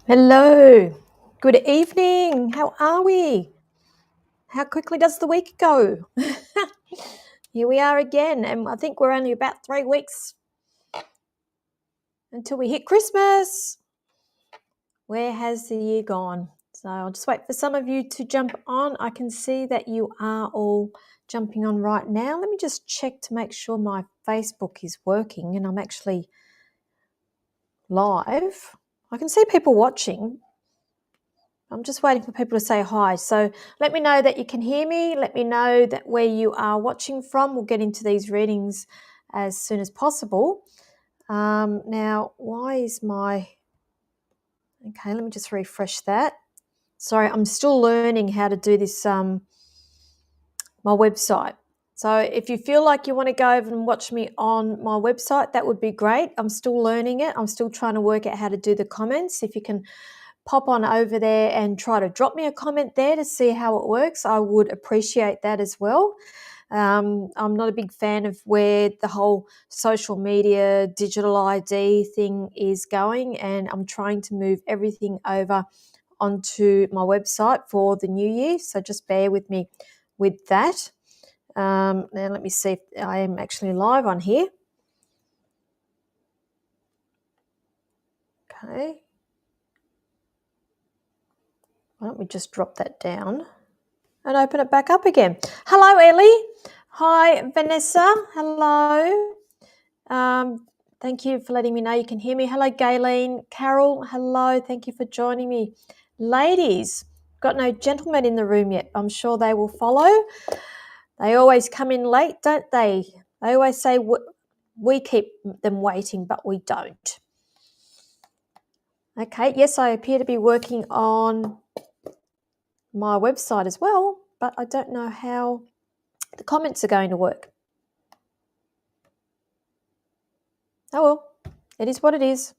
Hello, good evening. How are we? How quickly does the week go? Here we are again, and I think we're only about 3 weeks until we hit Christmas. Where has the year gone? So I'll just wait for some of you to jump on. I can see that you are all jumping on right now. Let me just check to make sure my Facebook is working and I'm actually live. I can see people watching. I'm just waiting for people to say hi. So let me know that you can hear me. Let me know that where you are watching from. We'll get into these readings as soon as possible. Now, why is my... Okay, let me just refresh that. Sorry, I'm still learning how to do this, my website. So if you feel like you want to go over and watch me on my website, that would be great. I'm still learning it. I'm still trying to work out how to do the comments. If you can pop on over there and try to drop me a comment there to see how it works, I would appreciate that as well. I'm not a big fan of where the whole social media digital ID thing is going, and I'm trying to move everything over onto my website for the new year, so just bear with me with that. Now let me see if I am actually live on here. Okay. Why don't we just drop that down and open it back up again. Hello, Ellie. Hi, Vanessa. Hello. Thank you for letting me know you can hear me. Hello, Gayleen. Carol, hello. Thank you for joining me. Ladies, got no gentlemen in the room yet. I'm sure they will follow. They always come in late, don't they? They always say we keep them waiting, but we don't. Okay, yes, I appear to be working on my website as well, but I don't know how the comments are going to work. Oh well, it is what it is.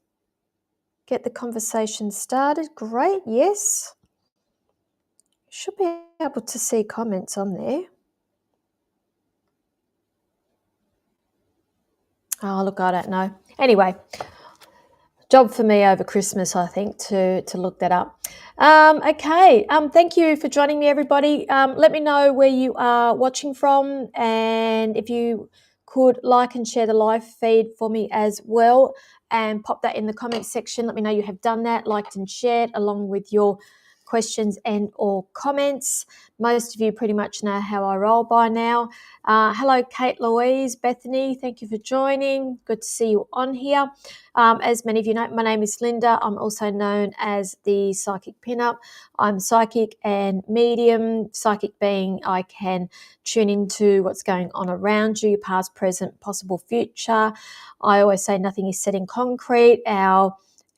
Get the conversation started. Great, yes. Should be able to see comments on there. Oh, look, I don't know. Anyway, job for me over Christmas, I think, to look that up. Okay, thank you for joining me, everybody. Let me know where you are watching from, and if you could like and share the live feed for me as well, and pop that in the comments section. Let me know you have done that, liked and shared, along with your questions and or comments. Most of you pretty much know how I roll by now. Hello, Kate Louise, Bethany, thank you for joining. Good to see you on here. As many of you know, my name is Linda. I'm also known as the Psychic Pinup. I'm psychic and medium. Psychic being I can tune into what's going on around you, past, present, possible future. I always say nothing is set in concrete.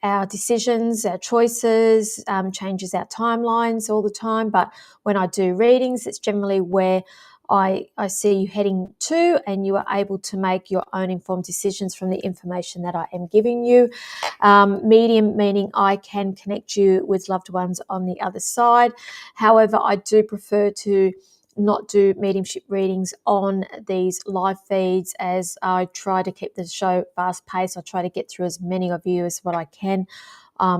Our decisions, our choices changes our timelines all the time. But when I do readings, it's generally where I see you heading to, and you are able to make your own informed decisions from the information that I am giving you. Medium meaning I can connect you with loved ones on the other side. However, I do prefer to not do mediumship readings on these live feeds, as I try to keep the show fast paced. I try to get through as many of you as what I can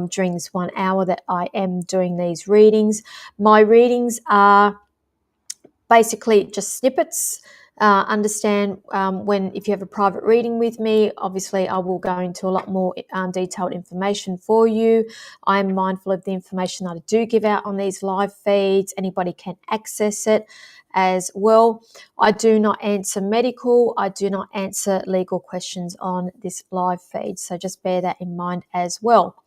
during this 1 hour that I am doing these readings. My readings are basically just snippets. Understand if you have a private reading with me, obviously I will go into a lot more detailed information for you. I'm mindful of the information that I do give out on these live feeds. Anybody can access it as well. I do not answer medical, I do not answer legal questions on this live feed, so just bear that in mind as well.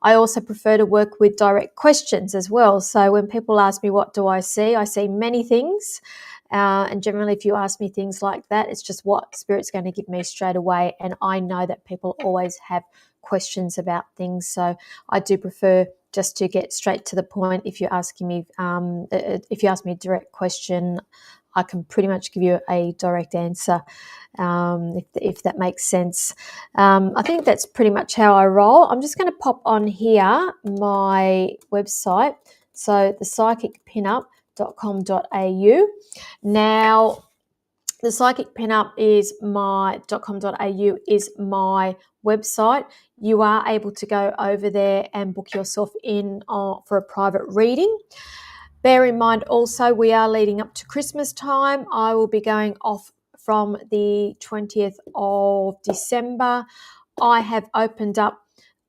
I also prefer to work with direct questions as well. So when people ask me, what do I see many things. And generally, if you ask me things like that, it's just what Spirit's going to give me straight away. And I know that people always have questions about things. So I do prefer just to get straight to the point. If you're asking me, if you ask me a direct question, I can pretty much give you a direct answer, if that makes sense. I think that's pretty much how I roll. I'm just going to pop on here my website, so thepsychicpinup.com.au. Now, The Psychic Pinup is my.com.au is my website. You are able to go over there and book yourself in for a private reading. Bear in mind also, we are leading up to Christmas time. I will be going off from the 20th of December. I have opened up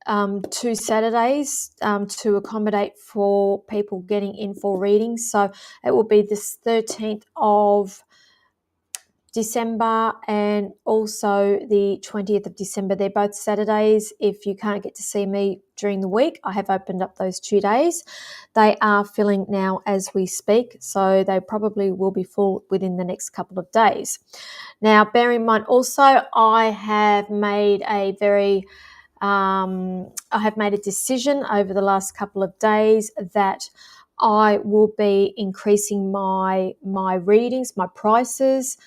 2 Saturdays to accommodate for people getting in for readings. So it will be this 13th of December and also the 20th of December. They're both Saturdays. If you can't get to see me during the week, I have opened up those 2 days. They are filling now as we speak, so they probably will be full within the next couple of days. Now, bear in mind also, I have made a decision over the last couple of days that I will be increasing my readings, my prices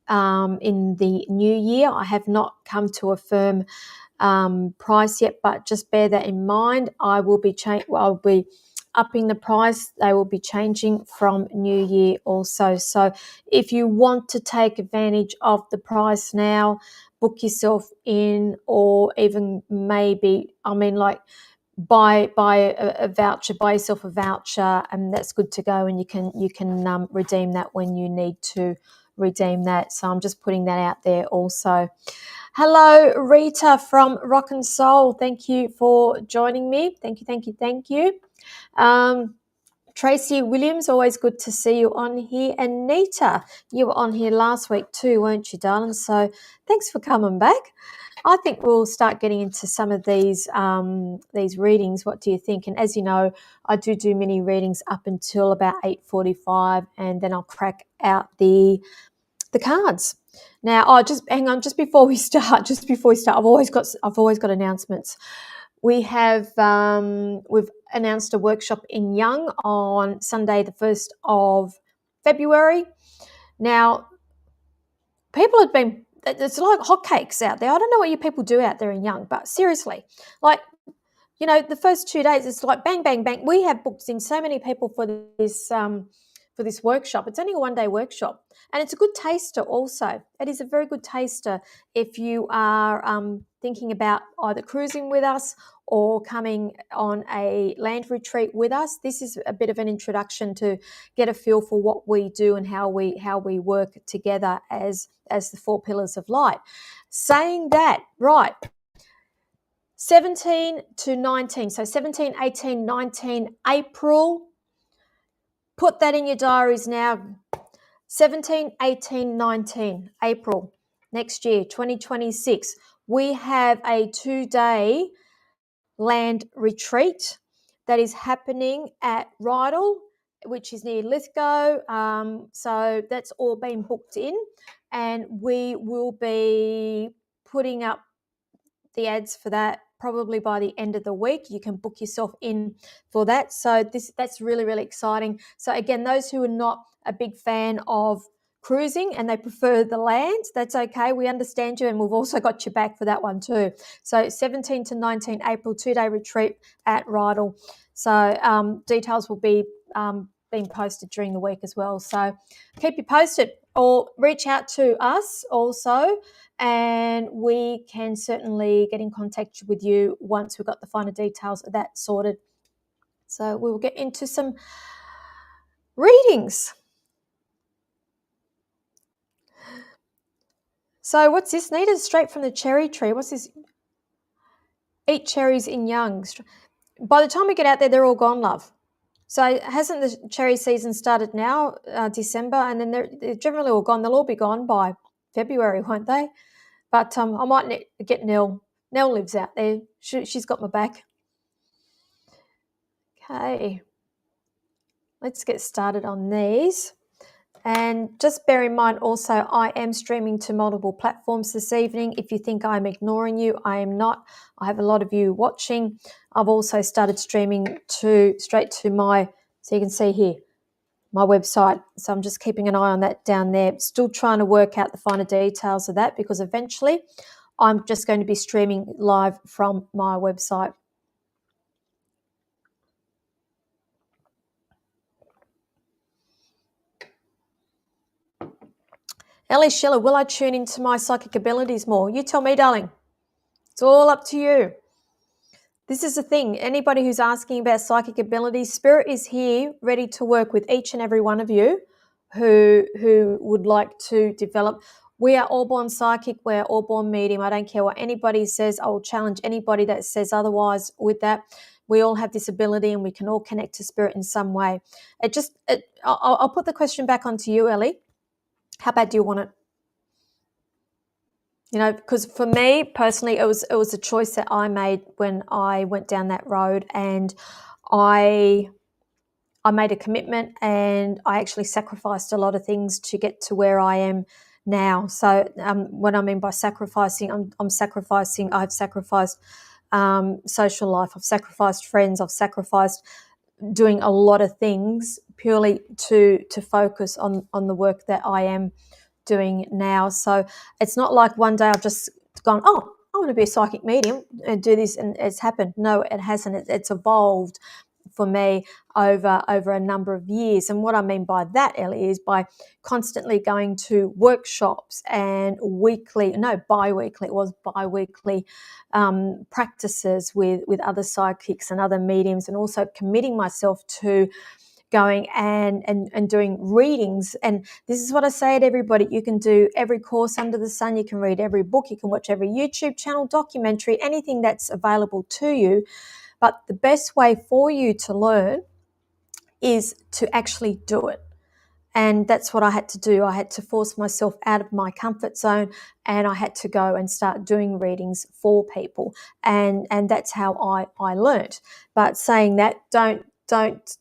in the new year. I have not come to a firm price yet, but just bear that in mind. I'll be upping the price. They will be changing from new year also. So if you want to take advantage of the price now, book yourself in, or even maybe, buy a voucher, buy yourself a voucher, and that's good to go, and you can redeem that when you need to redeem that. So I'm just putting that out there also. Hello, Rita from Rock and Soul. Thank you for joining me. Thank you. Tracy Williams, always good to see you on here. And Nita, you were on here last week too, weren't you, darling? So thanks for coming back. I think we'll start getting into some of these readings. What do you think? And as you know, I do mini readings up until about 8:45, and then I'll crack out the cards. Now, just hang on, just before we start, I've always got announcements. We've announced a workshop in Young on Sunday, the 1st of February. Now, people have been, it's like hotcakes out there. I don't know what you people do out there in Young, but seriously, like, the first 2 days, it's like bang, bang, bang. We have booked in so many people for this workshop. It's only a 1-day workshop, and it's a good taster also. It is a very good taster if you are thinking about either cruising with us or coming on a land retreat with us. This is a bit of an introduction to get a feel for what we do and how we work together as the 4 pillars of light. Saying that, right, 17 to 19, so 17, 18, 19 April, put that in your diaries now. 17, 18, 19 April next year, 2026, we have a 2-day land retreat that is happening at Rydal, which is near Lithgow. So that's all been booked in, and we will be putting up the ads for that probably by the end of the week. You can book yourself in for that. So that's really, really exciting. So again, those who are not a big fan of cruising and they prefer the land, that's okay. We understand you, and we've also got your back for that one too. So 17 to 19 April, 2-day retreat at Rydal. So details will be being posted during the week as well. So keep you posted, or reach out to us also, and we can certainly get in contact with you once we've got the finer details of that sorted. So we will get into some readings. So what's this, Nita? Straight from the cherry tree. What's this? Eat cherries in Young. By the time we get out there, they're all gone, love. So hasn't the cherry season started now, December, and then they're generally all gone. They'll all be gone by February, won't they? But I might get Nell. Nell lives out there. She's got my back. Okay. Let's get started on these. And just bear in mind also, I am streaming to multiple platforms this evening. If you think I'm ignoring you, I am not. I have a lot of you watching. I've also started streaming straight to my, so you can see here, my website. So I'm just keeping an eye on that down there. Still trying to work out the finer details of that, because eventually I'm just going to be streaming live from my website. Ellie Schiller, will I tune into my psychic abilities more? You tell me, darling. It's all up to you. This is the thing. Anybody who's asking about psychic abilities, Spirit is here ready to work with each and every one of you who would like to develop. We are all born psychic. We're all born medium. I don't care what anybody says. I will challenge anybody that says otherwise with that. We all have this ability and we can all connect to Spirit in some way. I'll put the question back onto you, Ellie. How bad do you want it? You know, because for me personally, it was a choice that I made when I went down that road, and I made a commitment, and I actually sacrificed a lot of things to get to where I am now. So what I mean by sacrificing, I'm sacrificing. I've sacrificed social life. I've sacrificed friends. I've sacrificed doing a lot of things purely to focus on the work that I am doing now. So it's not like one day I've just gone, oh, I want to be a psychic medium and do this, and it's happened. No, it hasn't. It's evolved for me over a number of years. And what I mean by that, Ellie, is by constantly going to workshops and bi-weekly, it was bi-weekly practices with other psychics and other mediums, and also committing myself to going and doing readings. And this is what I say to everybody: you can do every course under the sun, you can read every book, you can watch every YouTube channel, documentary, anything that's available to you. But the best way for you to learn is to actually do it. And that's what I had to do. I had to force myself out of my comfort zone, and I had to go and start doing readings for people. And that's how I learned. But saying that, don't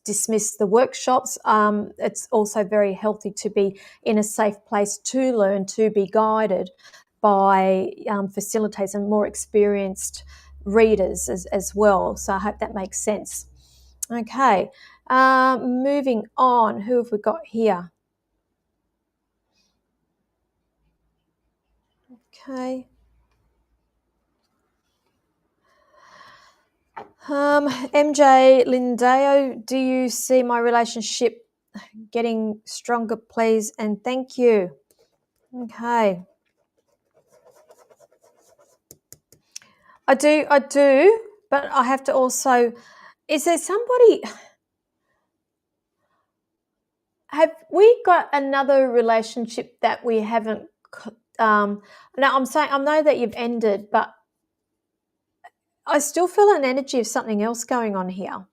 dismiss the workshops. It's also very healthy to be in a safe place to learn, to be guided by facilitators and more experienced readers as well. So I hope that makes sense. Okay, moving on. Who have we got here? Okay. MJ Lindeo, do you see my relationship getting stronger, please? And thank you. Okay. I do, but I have to also, is there somebody, have we got another relationship that we haven't, now I'm saying, I know that you've ended, but I still feel an energy of something else going on here.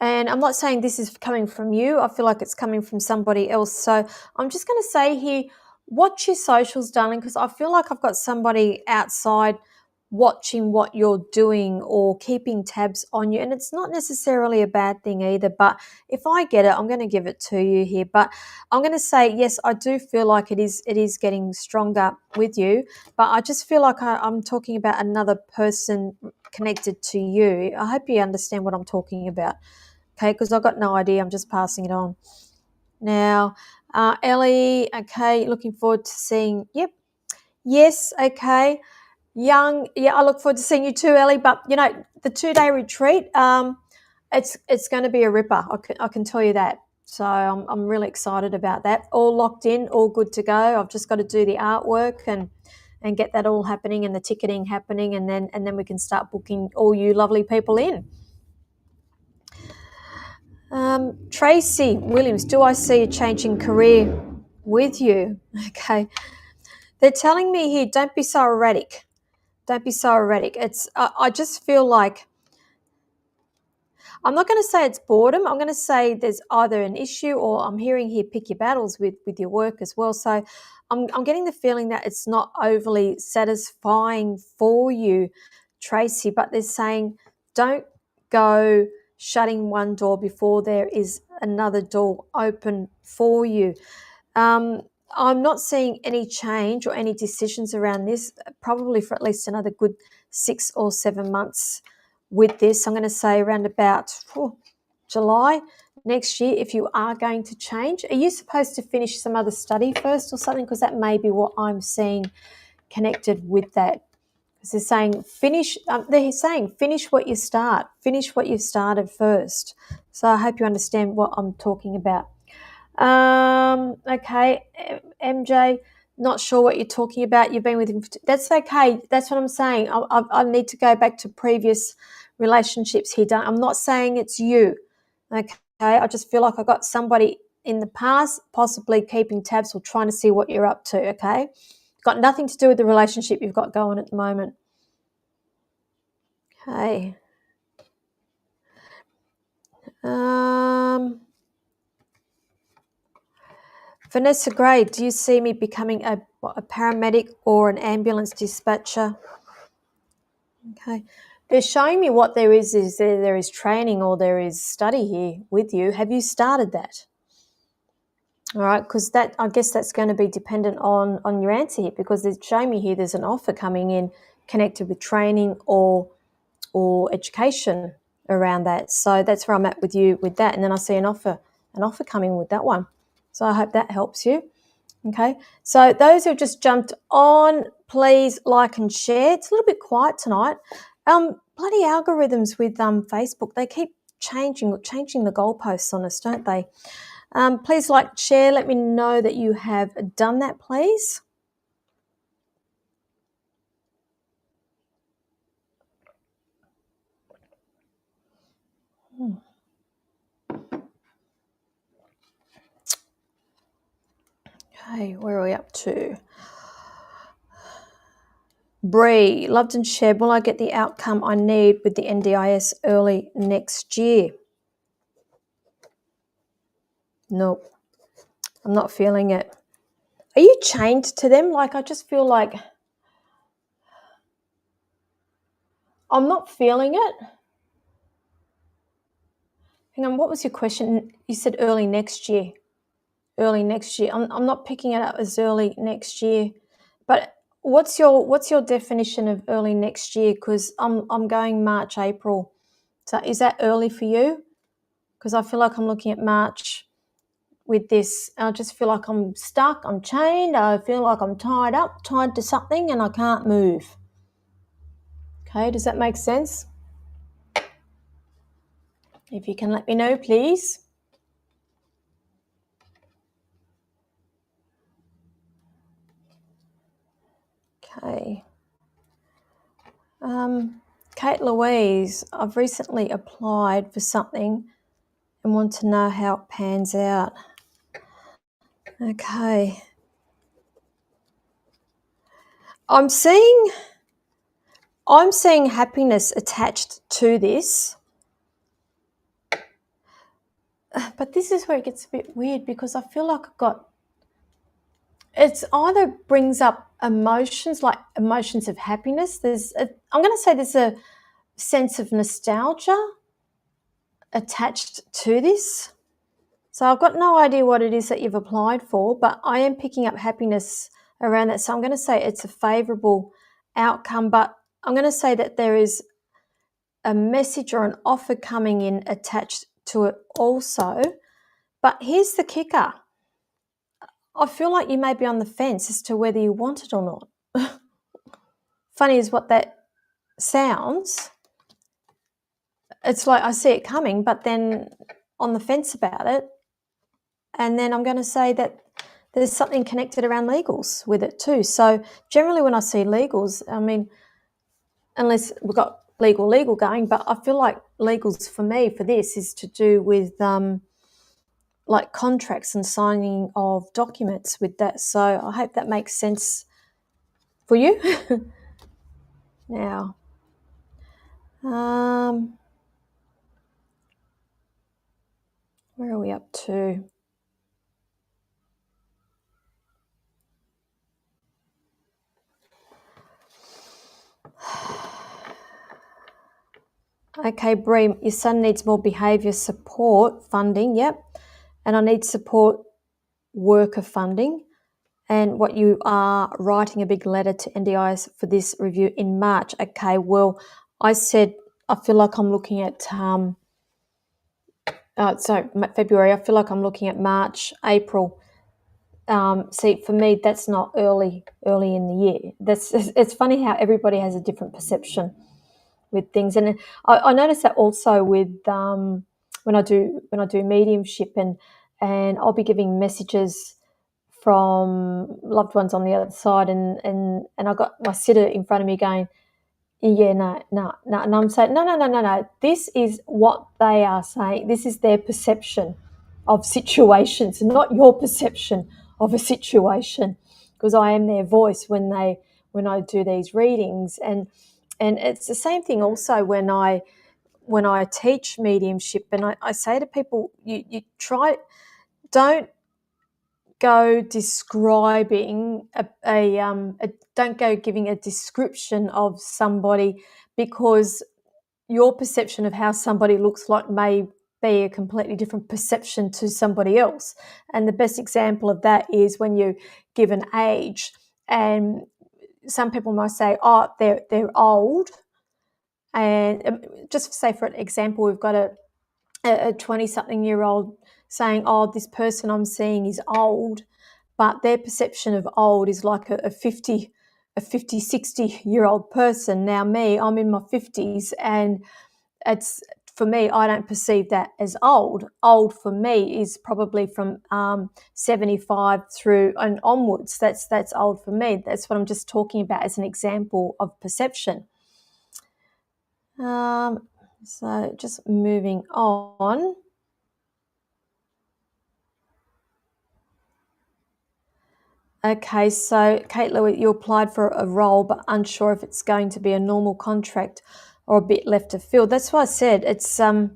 And I'm not saying this is coming from you. I feel like it's coming from somebody else. So I'm just going to say here, watch your socials, darling, because I feel like I've got somebody outside watching what you're doing or keeping tabs on you. And it's not necessarily a bad thing either. But if I get it, I'm going to give it to you here. But I'm going to say, yes, I do feel like it is getting stronger with you. But I just feel like I'm talking about another person connected to you. I hope you understand what I'm talking about. Okay, because I've got no idea. I'm just passing it on. Now, Ellie, okay, looking forward to seeing, yep. Yes, okay. Young, yeah, I look forward to seeing you too, Ellie. But, you know, the 2-day retreat, it's going to be a ripper. I can tell you that. So I'm really excited about that. All locked in, all good to go. I've just got to do the artwork and get that all happening and the ticketing happening, and then we can start booking all you lovely people in. Tracy Williams, do I see a changing career with you? Okay. They're telling me here, don't be so erratic. Don't be so erratic. I just feel like, I'm not going to say it's boredom. I'm going to say there's either an issue, or I'm hearing here, pick your battles with your work as well. So I'm getting the feeling that it's not overly satisfying for you, Tracy, but they're saying don't go shutting one door before there is another door open for you. I'm not seeing any change or any decisions around this, probably for at least another good 6 or 7 months with this. I'm going to say around about July next year, if you are going to change. Are you supposed to finish some other study first or something? Because that may be what I'm seeing connected with that. Because they're saying finish what you start. Finish what you've started first. So I hope you understand what I'm talking about. Okay, MJ, not sure what you're talking about. You've been with him. That's okay. That's what I'm saying. I need to go back to previous relationships here. I'm not saying it's you. Okay, I just feel like I got somebody in the past, possibly keeping tabs or trying to see what you're up to. Okay, got nothing to do with the relationship you've got going at the moment. Okay. Vanessa Gray, do you see me becoming a paramedic or an ambulance dispatcher? Okay. They're showing me what there is there is training or there is study here with you. Have you started that? All right, because that, I guess that's going to be dependent on your answer here, because they're showing me here there's an offer coming in connected with training or education around that. So that's where I'm at with you with that. And then I see an offer coming with that one. So I hope that helps you. Okay, so those who've just jumped on, please like and share. It's a little bit quiet tonight. Bloody algorithms with Facebook, they keep changing the goalposts on us, don't they? Please like, share. Let me know that you have done that, please. Okay, where are we up to? Bree, loved and shared. Will I get the outcome I need with the NDIS early next year? Nope, I'm not feeling it. Are you chained to them? Like, I just feel like I'm not feeling it. Hang on, what was your question? You said early next year. Early next year. I'm not picking it up as early next year. But what's your definition of early next year? Because I'm going March, April. So is that early for you? Because I feel like I'm looking at March with this. I just feel like I'm stuck, I'm chained, I feel like I'm tied to something and I can't move. Okay, does that make sense? If you can let me know, please. Okay. Kate Louise, I've recently applied for something and want to know how it pans out. Okay. I'm seeing happiness attached to this. But this is where it gets a bit weird, because I feel like it's either brings up emotions, like emotions of happiness. I'm going to say there's a sense of nostalgia attached to this. So I've got no idea what it is that you've applied for, but I am picking up happiness around that. So I'm going to say it's a favourable outcome, but I'm going to say that there is a message or an offer coming in attached to it also. But here's the kicker. I feel like you may be on the fence as to whether you want it or not. Funny as what that sounds. It's like I see it coming, but then on the fence about it. And then I'm going to say that there's something connected around legals with it too. So generally when I see legals, I mean, unless we've got legal going, but I feel like legals for me for this is to do with like contracts and signing of documents with that. So I hope that makes sense for you. Now, where are we up to? Okay, Bree, your son needs more behaviour support funding, yep. And I need support worker funding. And what you are writing a big letter to NDIS for this review in March. Okay, well, I said I feel like I'm looking at February. I feel like I'm looking at March, April. See, for me, that's not early in the year. It's funny how everybody has a different perception with things, and I notice that also with when I do mediumship and I'll be giving messages from loved ones on the other side, and I got my sitter in front of me going, yeah, no, and I'm saying, no. This is what they are saying. This is their perception of situations, not your perception of a situation, because I am their voice when I do these readings, and it's the same thing also when I teach mediumship, and I say to people, you try, don't go describing don't go giving a description of somebody, because your perception of how somebody looks like may be a completely different perception to somebody else. And the best example of that is when you give an age, and some people might say, oh, they're old. And just say, for example, we've got a 20-something-year-old saying, oh, this person I'm seeing is old, but their perception of old is like a 50, 60-year-old person. Now me, I'm in my 50s, and it's, for me, I don't perceive that as old. Old for me is probably from 75 through and onwards. That's old for me. That's what I'm just talking about as an example of perception. So just moving on. Okay, so Kate Lewis, you applied for a role but unsure if it's going to be a normal contract or a bit left of field. That's why I said that's why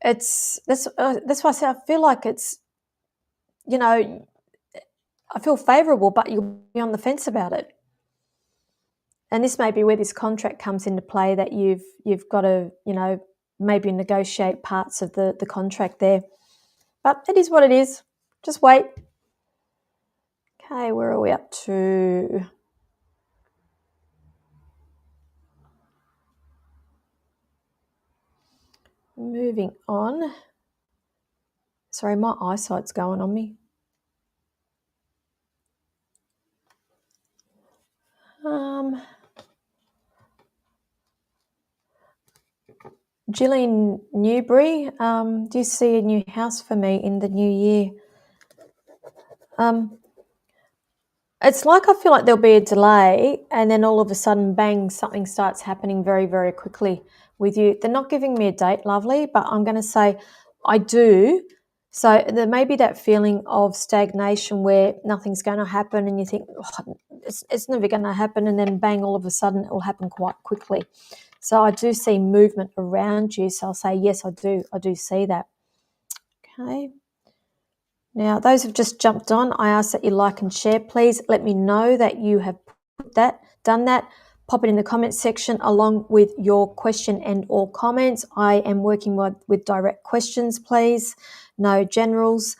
I said I feel like it's, I feel favourable, but you'll be on the fence about it. And this may be where this contract comes into play, that you've got to, maybe negotiate parts of the contract there. But it is what it is. Just wait. Okay, where are we up to? Moving on. Sorry, my eyesight's going on me. Gillian Newbury, do you see a new house for me in the new year? It's like I feel like there'll be a delay, and then all of a sudden, bang, something starts happening very, very quickly with you. They're not giving me a date, lovely, but I'm going to say I do. So there may be that feeling of stagnation where nothing's going to happen, and you think, oh, it's never going to happen, and then bang, all of a sudden it will happen quite quickly. So I do see movement around you. So I'll say, yes, I do. I do see that. Okay. Now, those who've just jumped on, I ask that you like and share. Please let me know that you have done that. Pop it in the comments section along with your question and or comments. I am working with direct questions, please. No generals,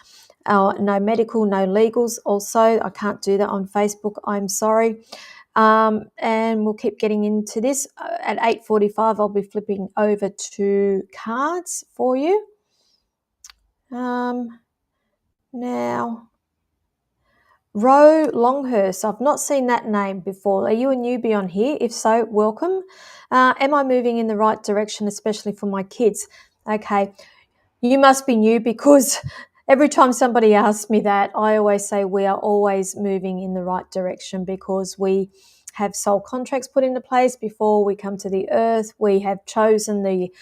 no medical, no legals. Also, I can't do that on Facebook. I'm sorry. And we'll keep getting into this. At 8:45, I'll be flipping over to cards for you. Now, Ro Longhurst, I've not seen that name before. Are you a newbie on here? If so, welcome. Am I moving in the right direction, especially for my kids? Okay, you must be new, because every time somebody asks me that, I always say we are always moving in the right direction, because we have soul contracts put into place before we come to the earth. We have chosen the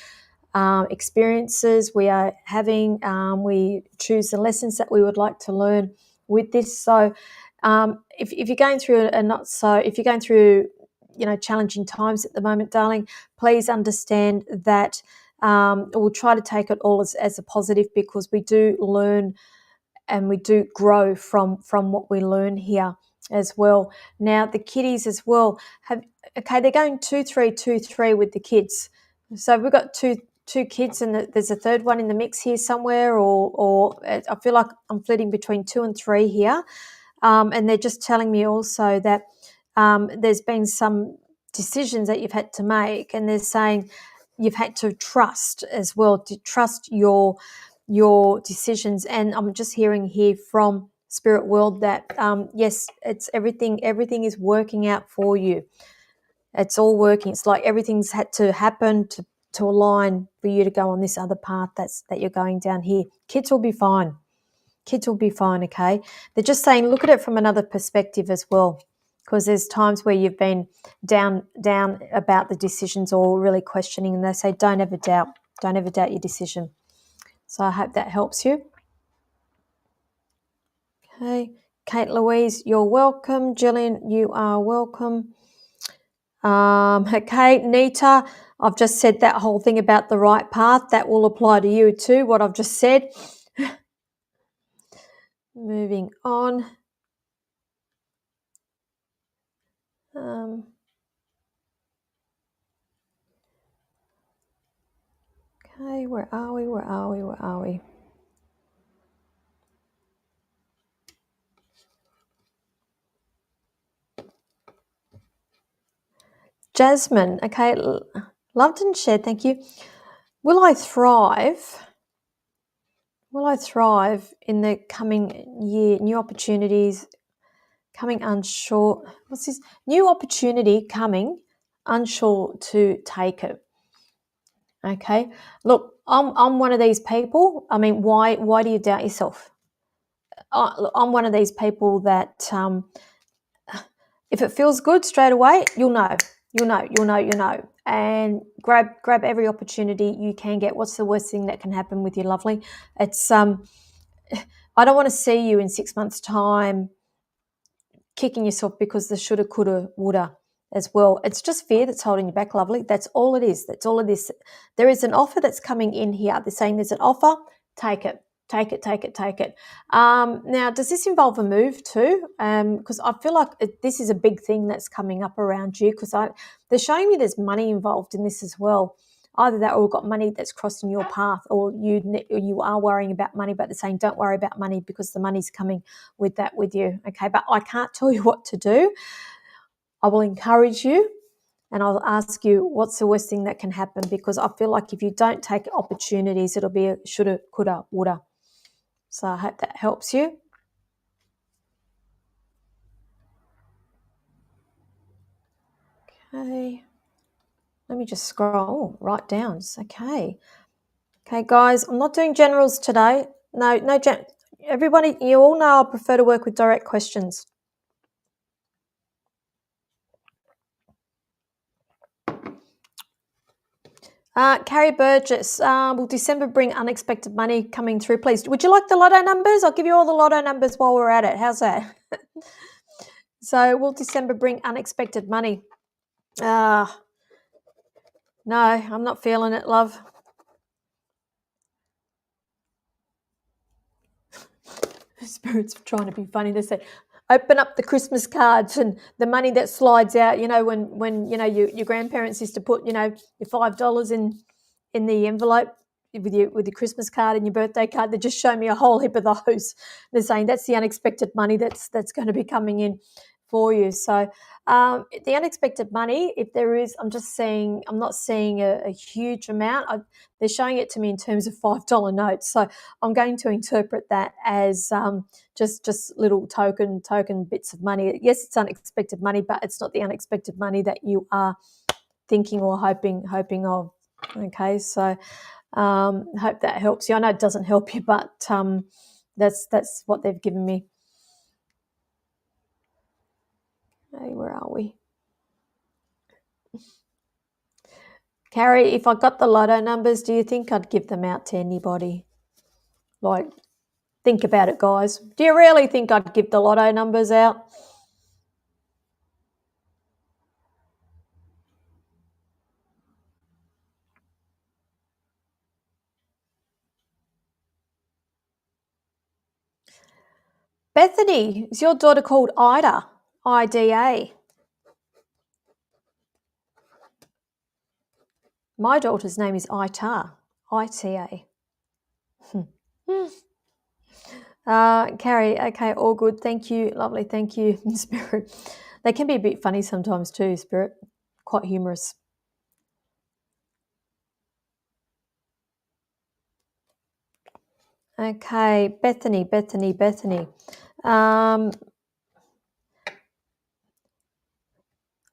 experiences we are having. We choose the lessons that we would like to learn with this. So if you're going through if you're going through challenging times at the moment, darling, please understand that we'll try to take it all as a positive, because we do learn and we do grow from what we learn here as well. Now the kiddies as well they're going 2-3-2-3 with the kids. So we've got two kids, and there's a third one in the mix here somewhere, or I feel like I'm flitting between 2 and 3 here. And they're just telling me also that there's been some decisions that you've had to make, and they're saying you've had to trust as well, to trust your decisions. And I'm just hearing here from Spirit World that yes, it's everything is working out for you. It's all working. It's like everything's had to happen to align for you to go on this other path that you're going down here. Kids will be fine. Kids will be fine, okay? They're just saying look at it from another perspective as well, because there's times where you've been down about the decisions or really questioning, and they say don't ever doubt your decision. So I hope that helps you. Okay, Kate Louise, you're welcome. Jillian, you are welcome. Okay, Nita, I've just said that whole thing about the right path. That will apply to you too, what I've just said. Moving on. Okay, where are we? Jasmine, okay, loved and shared, thank you. Will I thrive in the coming year? New opportunities coming, unsure. What's this? New opportunity coming, unsure to take it. Okay, look, I'm one of these people. I mean, why do you doubt yourself? Look, I'm one of these people that if it feels good straight away, you'll know, and grab every opportunity you can get. What's the worst thing that can happen with you, lovely? It's I don't want to see you in 6 months' time kicking yourself because the shoulda, coulda, woulda as well. It's just fear that's holding you back, lovely. That's all it is. That's all it is. There is an offer that's coming in here. They're saying there's an offer. Take it. Take it. Now, does this involve a move too? Because I feel like this is a big thing that's coming up around you, because they're showing me there's money involved in this as well. Either that, or we've got money that's crossing your path, or you are worrying about money, but they're saying don't worry about money because the money's coming with you. Okay, but I can't tell you what to do. I will encourage you, and I'll ask you what's the worst thing that can happen, because I feel like if you don't take opportunities, it'll be a shoulda, coulda, woulda. So I hope that helps you. Okay. Let me just scroll right down. Okay. Okay, guys, I'm not doing generals today. No, everybody, you all know I prefer to work with direct questions. Carrie Burgess, will December bring unexpected money coming through, please? Would you like the lotto numbers? I'll give you all the lotto numbers while we're at it. How's that? So, will December bring unexpected money? No, I'm not feeling it, love. Spirits trying to be funny. They say, open up the Christmas cards and the money that slides out. You know, when you know your grandparents used to put, you know, your $5 in the envelope with your Christmas card and your birthday card. They just show me a whole heap of those. They're saying that's the unexpected money that's going to be coming in for you. So the unexpected money, if there is, I'm not seeing a huge amount. They're showing it to me in terms of $5 notes. So I'm going to interpret that as just little token bits of money. Yes, it's unexpected money, but it's not the unexpected money that you are thinking or hoping of. Okay, so hope that helps you. I know it doesn't help you, but that's what they've given me. Hey, where are we? Carrie, if I got the lotto numbers, do you think I'd give them out to anybody? Like, think about it, guys. Do you really think I'd give the lotto numbers out? Bethany, is your daughter called Ida? IDA. My daughter's name is Ita. ITA. Carrie, okay, all good. Thank you. Lovely. Thank you, Spirit. They can be a bit funny sometimes too, Spirit. Quite humorous. Okay, Bethany.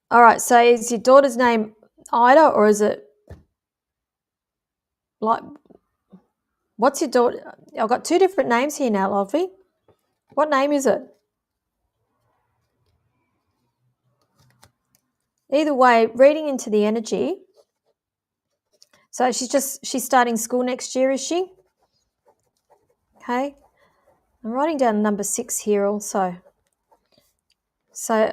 All right, so is your daughter's name Ida, or is it like What's your daughter? I've got two different names here now, Lovely. What name is it? Either way, reading into the energy. So she's starting school next year, is she? Okay. I'm writing down number 6 here also. So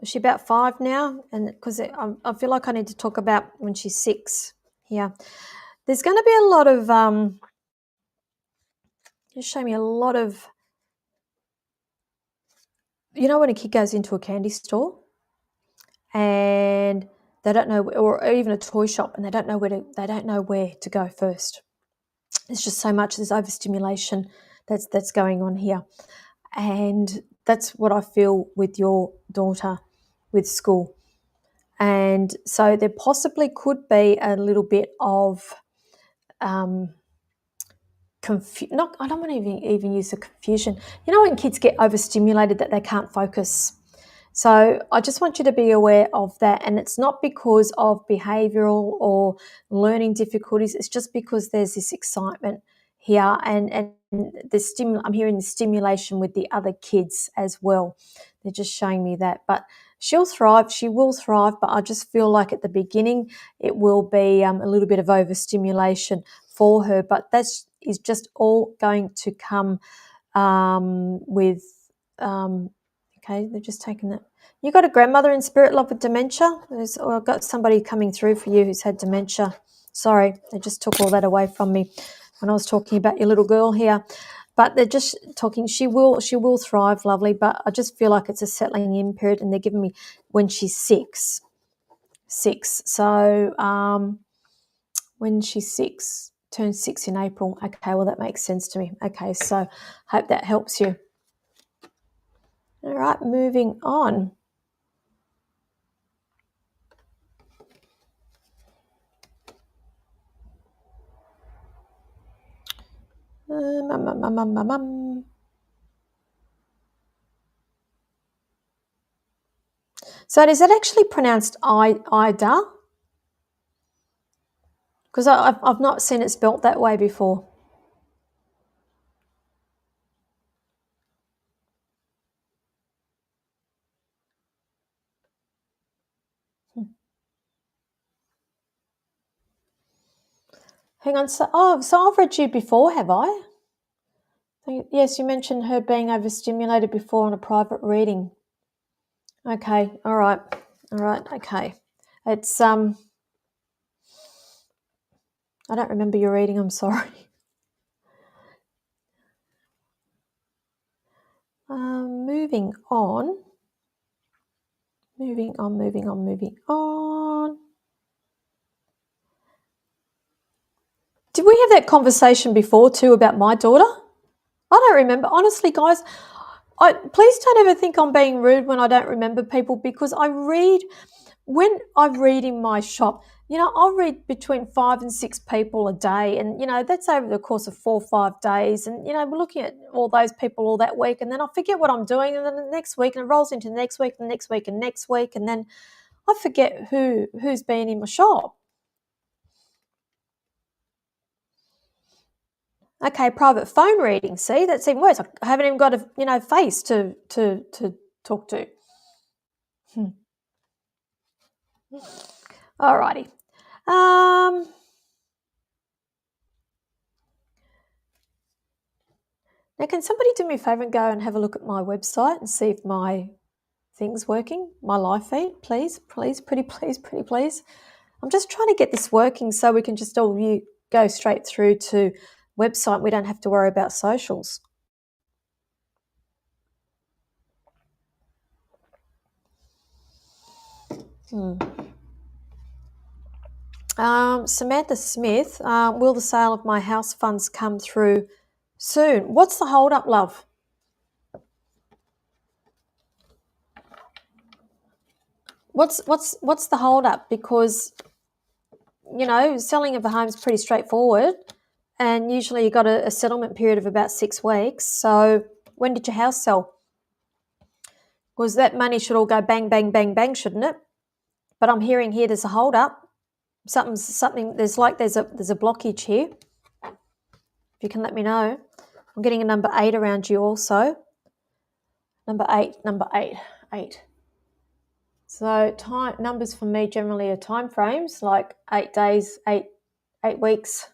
is she about 5 now? And because I feel like I need to talk about when she's 6 here. There's going to be a lot of just show me a lot of, you know, when a kid goes into a candy store and they don't know, or even a toy shop, and they don't know where to go first. There's just so much, there's overstimulation that's going on here. And that's what I feel with your daughter with school. And so there possibly could be a little bit of I don't want to even use the confusion. You know, when kids get overstimulated that they can't focus. So I just want you to be aware of that. And it's not because of behavioural or learning difficulties. It's just because there's this excitement here, and I'm hearing the stimulation with the other kids as well. They're just showing me that. But she'll thrive. She will thrive. But I just feel like at the beginning it will be a little bit of overstimulation for her. But that is just all going to come with... okay, they've just taken that. You got a grandmother in spirit, love, with dementia? I've got somebody coming through for you who's had dementia. Sorry, they just took all that away from me when I was talking about your little girl here. But they're just talking, she will thrive, lovely, but I just feel like it's a settling in period, and they're giving me when she's 6. So when she's 6, turns 6 in April. Okay, well, that makes sense to me. Okay, so hope that helps you. All right, moving on. So is that actually pronounced Ida? Because I've not seen it spelt that way before. Hang on. So I've read you before, have I? Yes, you mentioned her being overstimulated before on a private reading. Okay. All right. Okay. It's I don't remember your reading. I'm sorry. Moving on. Moving on. Did we have that conversation before too about my daughter? I don't remember. Honestly, guys, please don't ever think I'm being rude when I don't remember people, because when I read in my shop, you know, I'll read between 5 and 6 people a day, and, you know, that's over the course of 4 or 5 days, and, you know, we're looking at all those people all that week, and then I forget what I'm doing, and then the next week, and it rolls into the next week, and the next week, and next week, and then I forget who's been in my shop. Okay, private phone reading. See, that's even worse. I haven't even got a face to talk to. Alrighty. Now, can somebody do me a favour and go and have a look at my website and see if my thing's working? My live feed, please, pretty please. I'm just trying to get this working so we can just all go straight through to website. We don't have to worry about socials. Samantha Smith, will the sale of my house funds come through soon? What's the hold up, love? What's the hold up? Because, you know, selling of a home is pretty straightforward, and usually you've got a settlement period of about 6 weeks. So when did your house sell? Because that money should all go bang, bang, bang, bang, shouldn't it? But I'm hearing here there's a hold up. Something. There's a blockage here. If you can let me know. I'm getting a number 8 around you also. Number 8. 8. So numbers for me generally are time frames, like 8 days, 8 weeks.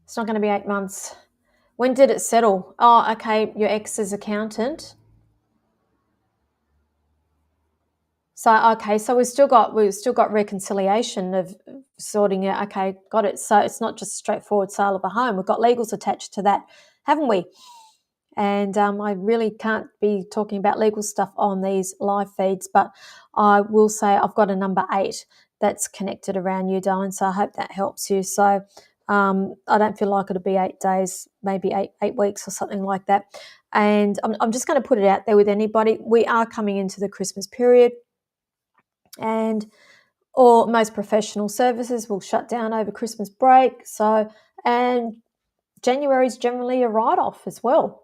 It's not going to be 8 months. When did it settle? Oh, okay, your ex's accountant. So okay, so we've still got reconciliation of sorting it. Okay, got it. So it's not just a straightforward sale of a home. We've got legals attached to that, haven't we? And I really can't be talking about legal stuff on these live feeds, but I will say I've got a number 8 that's connected around you, darling. So I hope that helps you. So I don't feel like it'll be 8 days, maybe 8 weeks or something like that. And I'm just going to put it out there with anybody. We are coming into the Christmas period, and or most professional services will shut down over Christmas break. So, and January is generally a write-off as well.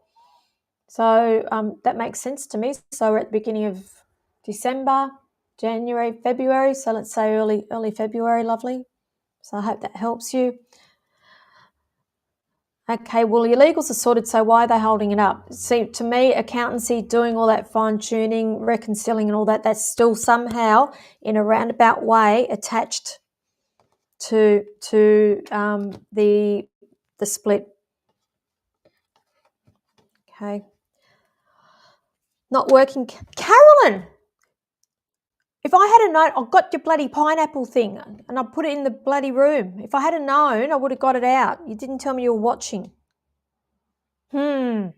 So that makes sense to me. So we're at the beginning of December, January, February. So let's say early February, lovely. So I hope that helps you. Okay, well, your legals are sorted, so why are they holding it up? See, to me, accountancy, doing all that fine-tuning, reconciling and all that, that's still somehow, in a roundabout way, attached to the split. Okay. Not working. Carolyn, if I had known, I've got your bloody pineapple thing and I put it in the bloody room. If I had known, I would have got it out. You didn't tell me you were watching. Did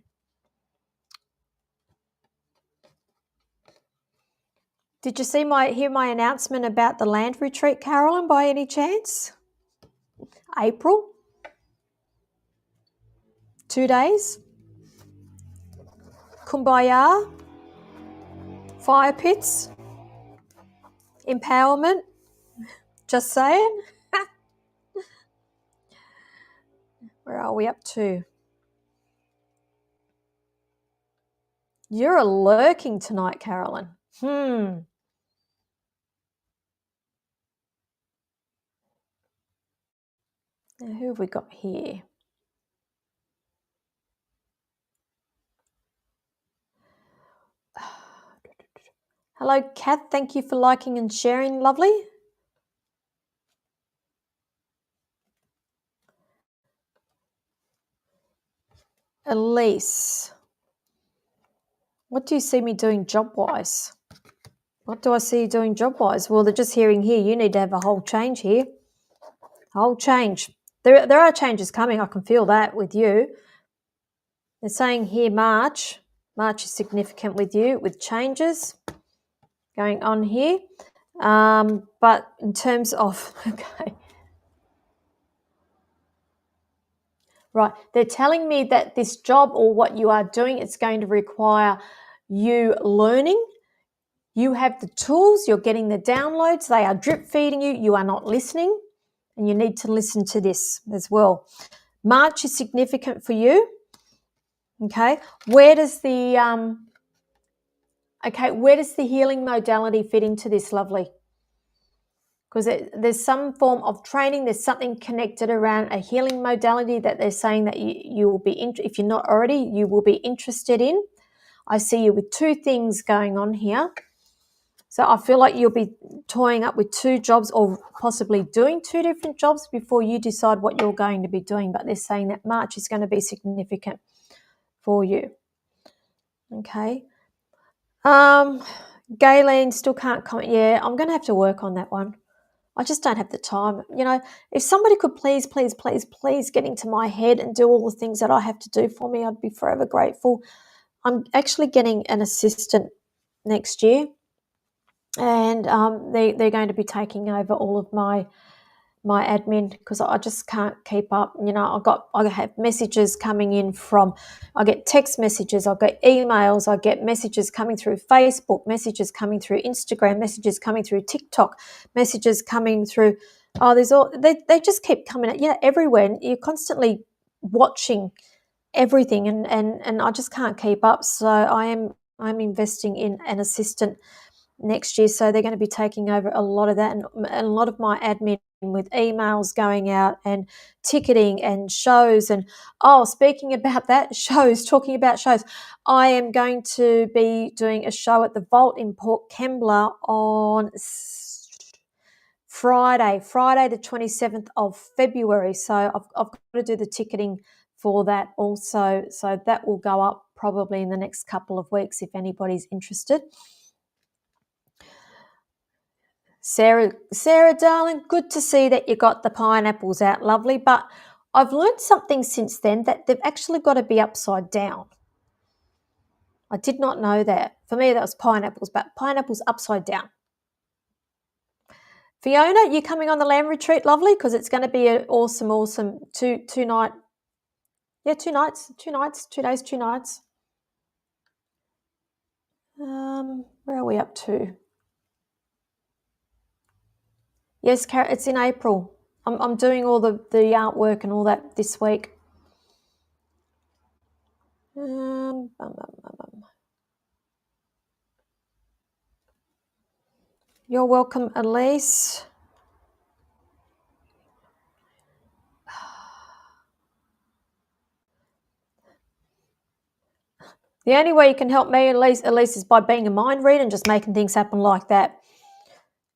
you hear my announcement about the land retreat, Carolyn, by any chance? April? 2 days? Kumbaya? Fire pits? Empowerment? Just saying. Where are we up to? You're lurking tonight, Carolyn. Now, who have we got here? Hello, Kath. Thank you for liking and sharing. Lovely. Elise. What do you see me doing job-wise? What do I see you doing job-wise? Well, they're just hearing here. You need to have a whole change here. A whole change. There are changes coming. I can feel that with you. They're saying here March. March is significant with you, with changes going on here. But in terms of, okay. Right. They're telling me that this job or what you are doing, it's going to require you learning. You have the tools, you're getting the downloads, they are drip feeding you, you are not listening, and you need to listen to this as well. March is significant for you. Okay. Where does the healing modality fit into this, lovely? Because there's some form of training, there's something connected around a healing modality that they're saying that you will be, if you're not already, you will be interested in. I see you with 2 things going on here. So I feel like you'll be toying up with 2 jobs or possibly doing 2 different jobs before you decide what you're going to be doing. But they're saying that March is going to be significant for you. Okay. Gayleen still can't comment. Yeah, I'm going to have to work on that one. I just don't have the time. If somebody could please get into my head and do all the things that I have to do for me, I'd be forever grateful. I'm actually getting an assistant next year, and they're going to be taking over all of my admin because I just can't keep up. I have messages coming in I get text messages, I get emails, I get messages coming through Facebook, messages coming through Instagram, messages coming through TikTok, messages coming through. They just keep coming at everywhere, and you're constantly watching everything, and I just can't keep up. So I'm investing in an assistant next year, so they're going to be taking over a lot of that, and a lot of my admin with emails going out and ticketing and shows. And speaking about that, talking about shows, I am going to be doing a show at the Vault in Port Kembla on Friday the 27th of February. So I've got to do the ticketing for that also. So that will go up probably in the next couple of weeks if anybody's interested. Sarah, darling, good to see that you got the pineapples out, lovely. But I've learned something since then, that they've actually got to be upside down. I did not know that. For me, that was pineapples, but pineapples upside down. Fiona, you coming on the lamb retreat, lovely? Because it's going to be an awesome 2 night. Yeah, 2 nights, 2 nights, 2 days, 2 nights. Where are we up to? Yes, it's in April. I'm doing all the artwork and all that this week. You're welcome, Elise. The only way you can help me, Elise, is by being a mind reader and just making things happen like that.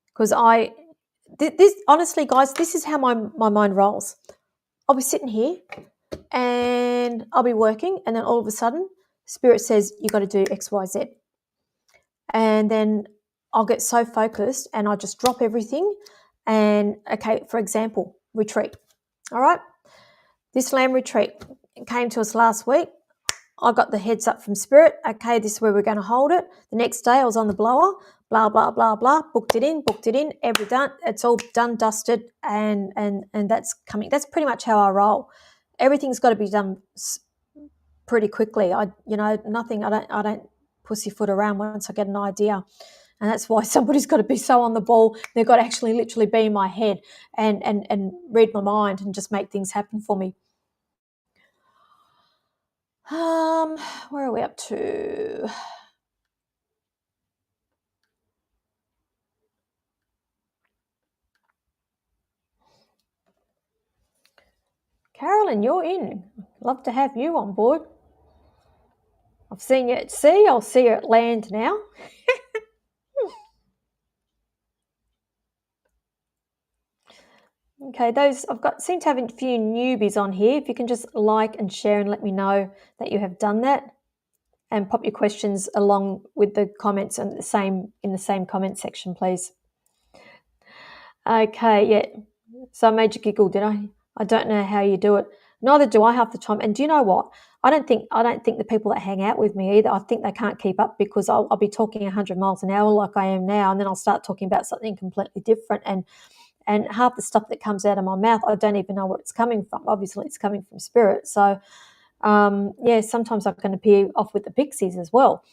Because this honestly, guys, this is how my mind rolls. I'll be sitting here and I'll be working, and then all of a sudden, Spirit says, you got to do X, Y, Z. And then I'll get so focused and I'll just drop everything. And, okay, for example, retreat. All right? This lamb retreat came to us last week. I got the heads up from Spirit. Okay, this is where we're going to hold it. The next day I was on the blower, blah, blah, blah, blah, booked it in, done. It's all done, dusted, and that's coming. That's pretty much how I roll. Everything's got to be done pretty quickly. I don't pussyfoot around once I get an idea. And that's why somebody's got to be so on the ball. They've got to actually literally be in my head and read my mind and just make things happen for me. Where are we up to? Carolyn, you're in. Love to have you on board. I've seen you at sea. I'll see you at land now. Okay, seem to have a few newbies on here. If you can just like and share and let me know that you have done that, and pop your questions along with the comments in the same comment section, please. Okay, yeah. So I made you giggle, did I? I don't know how you do it. Neither do I half the time. And do you know what? I don't think the people that hang out with me either, I think they can't keep up, because I'll be talking 100 miles an hour like I am now, and then I'll start talking about something completely different. And half the stuff that comes out of my mouth, I don't even know where it's coming from. Obviously, it's coming from Spirit. So, sometimes I can appear off with the pixies as well.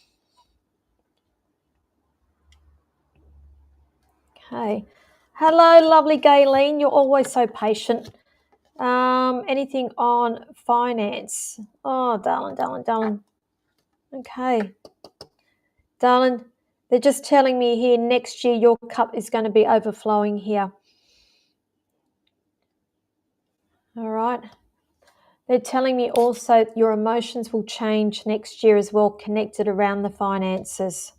Okay. Hello, lovely Gayleen. You're always so patient. Anything on finance? Oh, darling. Okay. Darling, they're just telling me here next year your cup is going to be overflowing here. All right. They're telling me also your emotions will change next year as well, connected around the finances.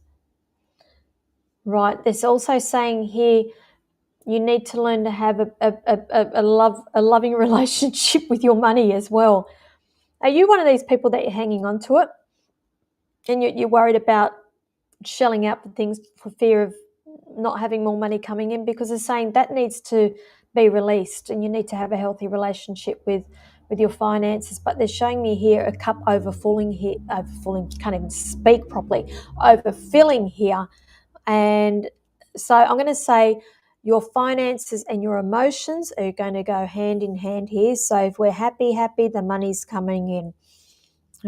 Right. There's also saying here you need to learn to have a loving relationship with your money as well. Are you one of these people that you're hanging on to it and you're worried about shelling out for things for fear of not having more money coming in? Because they're saying that needs to be released and you need to have a healthy relationship with your finances. But they're showing me here a cup overfilling, can't even speak properly, overfilling here. And so I'm going to say your finances and your emotions are going to go hand in hand here. So if we're happy, the money's coming in.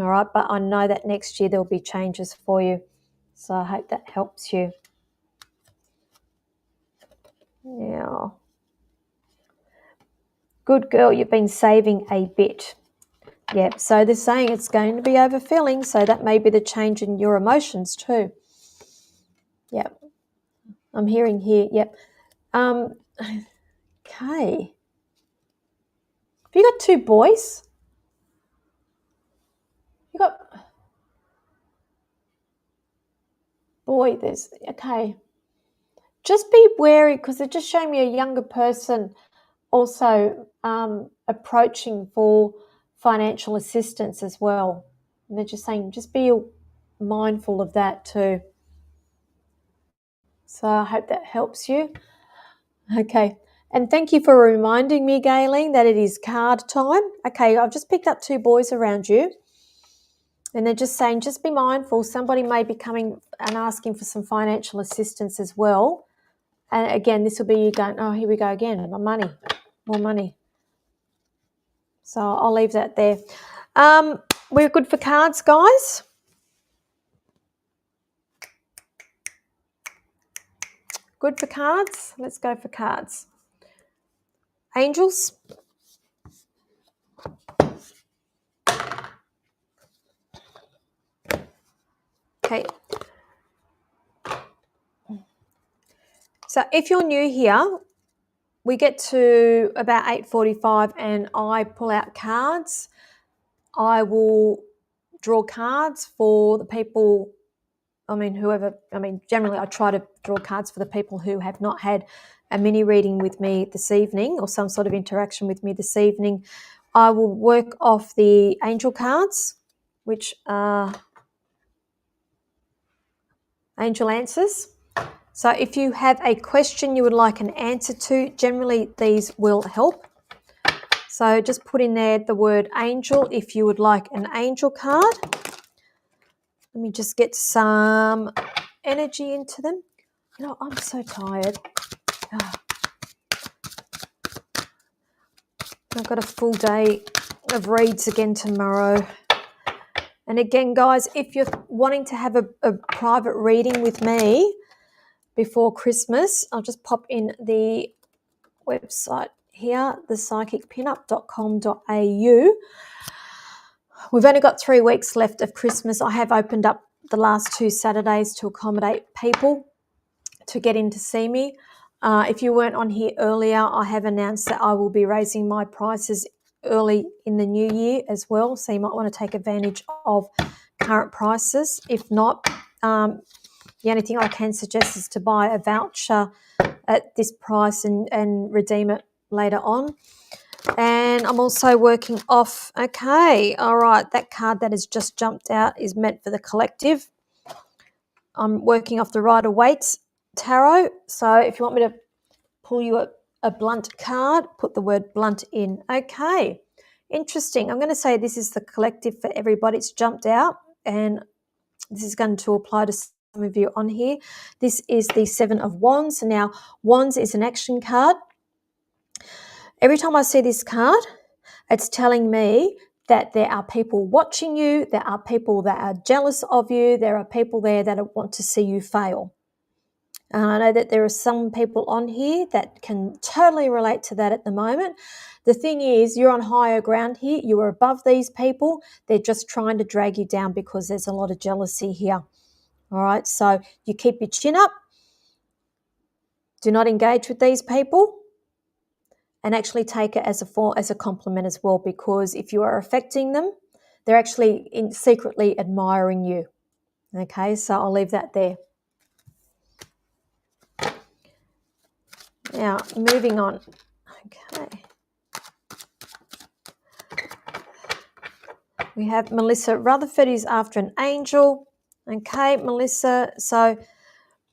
All right, but I know that next year there'll be changes for you. So I hope that helps you. Yeah. Good girl, you've been saving a bit. Yep, so they're saying it's going to be overfilling, so that may be the change in your emotions too. Yep. I'm hearing here, yep. Okay. Have you got 2 boys? You got boy, there's okay. Just be wary because they're just showing me a younger person also approaching for financial assistance as well. And they're just saying just be mindful of that too. So I hope that helps you. Okay. And thank you for reminding me, Gayleen, that it is card time. Okay, I've just picked up 2 boys around you. And they're just saying, just be mindful. Somebody may be coming and asking for some financial assistance as well. And again, this will be you going, oh, here we go again, more money. So I'll leave that there. We're good for cards, guys. Good for cards. Let's go for cards. Angels. Okay. So if you're new here, we get to about 8:45 and I pull out cards. I will draw cards for the people, generally I try to draw cards for the people who have not had a mini reading with me this evening or some sort of interaction with me this evening. I will work off the angel cards, which are angel answers. So if you have a question you would like an answer to, generally these will help. So just put in there the word angel if you would like an angel card. Let me just get some energy into them. You know, I'm so tired. Oh. I've got a full day of reads again tomorrow. And again, guys, if you're wanting to have a private reading with me before Christmas, I'll just pop in the website here, thepsychicpinup.com.au. We've only got 3 weeks left of Christmas. I have opened up the last 2 Saturdays to accommodate people to get in to see me. If you weren't on here earlier, I have announced that I will be raising my prices early in the new year as well. So you might want to take advantage of current prices. If not, the only thing I can suggest is to buy a voucher at this price and redeem it later on. And I'm also working off, okay, all right, that card that has just jumped out is meant for the collective. I'm working off the Rider-Waite Tarot. So if you want me to pull you a blunt card, put the word blunt in. Okay, interesting. I'm going to say this is the collective for everybody. It's jumped out and this is going to apply to some of you on here. This is the 7 of Wands. Now, Wands is an action card. Every time I see this card, it's telling me that there are people watching you, there are people that are jealous of you, there are people there that want to see you fail. And I know that there are some people on here that can totally relate to that at the moment. The thing is, you're on higher ground here. You are above these people. They're just trying to drag you down because there's a lot of jealousy here. All right, so you keep your chin up. Do not engage with these people. And actually take it as a compliment as well, because if you are affecting them, they're actually secretly admiring you. Okay, so I'll leave that there. Now, moving on. Okay. We have Melissa Rutherford is after an angel. Okay, Melissa, so